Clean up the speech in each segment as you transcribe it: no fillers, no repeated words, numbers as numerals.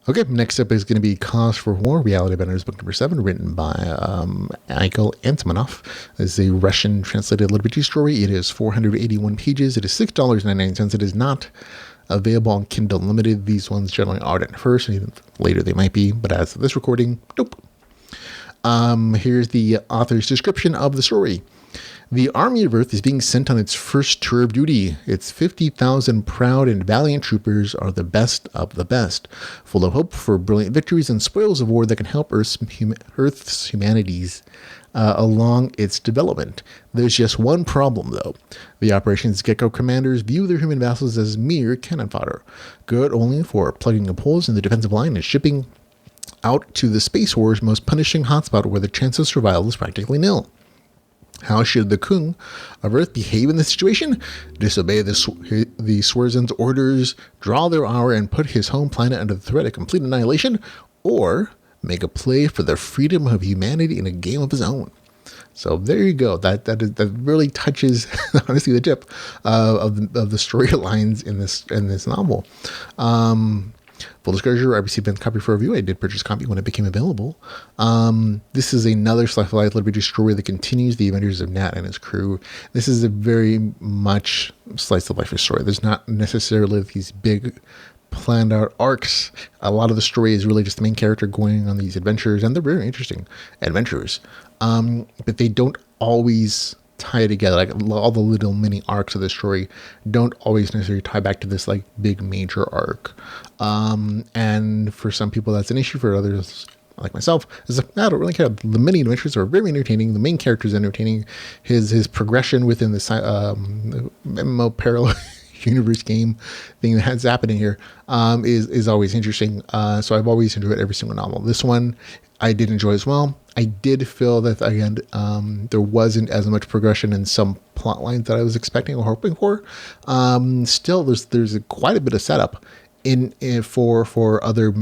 Okay, next up is going to be Cause for War, Reality Benders, book number 7, written by Igor Antimonov. This is a Russian translated literature story. It is 481 pages. It is $6.99. It is not available on Kindle Unlimited. These ones generally aren't at first, and even later they might be, but as of this recording, nope. Here's the author's description of the story. The army of Earth is being sent on its first tour of duty. Its 50,000 proud and valiant troopers are the best of the best, full of hope for brilliant victories and spoils of war that can help Earth's humanities along its development. There's just one problem, though. The operation's Geckho commanders view their human vassals as mere cannon fodder, good only for plugging holes in the defensive line and shipping out to the space war's most punishing hotspot where the chance of survival is practically nil. How should the Kung of Earth behave in this situation? Disobey the suzerains' orders, draw their hour, and put his home planet under the threat of complete annihilation? Or make a play for the freedom of humanity in a game of his own? So there you go. That really touches, honestly, the tip of the storylines in this novel. Full disclosure, I received a copy for review. I did purchase a copy when it became available. This is another slice of life literature story that continues the adventures of Nat and his crew. This is a very much slice of life story. There's not necessarily these big planned out arcs. A lot of the story is really just the main character going on these adventures, and they're very interesting adventures. But they don't always tie together. Like all the little mini arcs of the story don't always necessarily tie back to this like big major arc. And for some people that's an issue. For others, like myself, is like, I don't really care. The mini adventures are very entertaining. The main character is entertaining. His progression within the MMO parallel universe game thing that's happening here is always interesting. So I've always enjoyed every single novel. This one I did enjoy as well. I did feel that, again, there wasn't as much progression in some plot lines that I was expecting or hoping for. Still, there's quite a bit of setup for other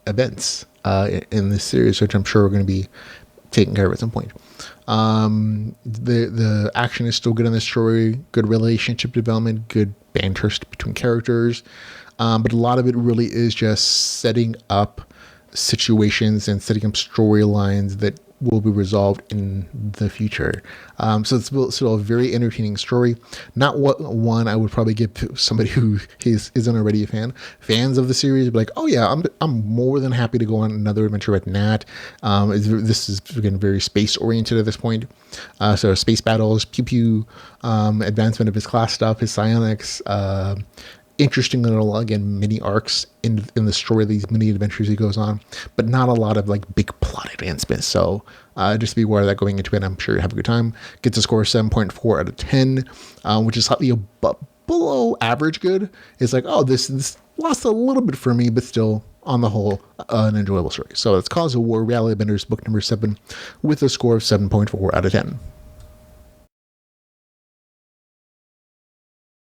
events in this series, which I'm sure we're going to be taking care of at some point. The action is still good in this story. Good relationship development. Good banter between characters. But a lot of it really is just setting up situations and setting up storylines that will be resolved in the future. So it's still a very entertaining story. Not one I would probably give to somebody who isn't already a fan. Fans of the series be like, oh yeah, I'm more than happy to go on another adventure with Nat. This is again very space oriented at this point. So space battles, pew pew, advancement of his class stuff, his psionics, interesting little, again, mini arcs in the story, these mini adventures he goes on, but not a lot of like big plot advancements. So just be aware of that going into it. I'm sure you have a good time. Gets a score of 7.4 out of 10, which is slightly below average good. It's like, oh, this lost a little bit for me, but still on the whole an enjoyable story. So it's Cause of War, Reality Benders, book number 7, with a score of 7.4 out of 10.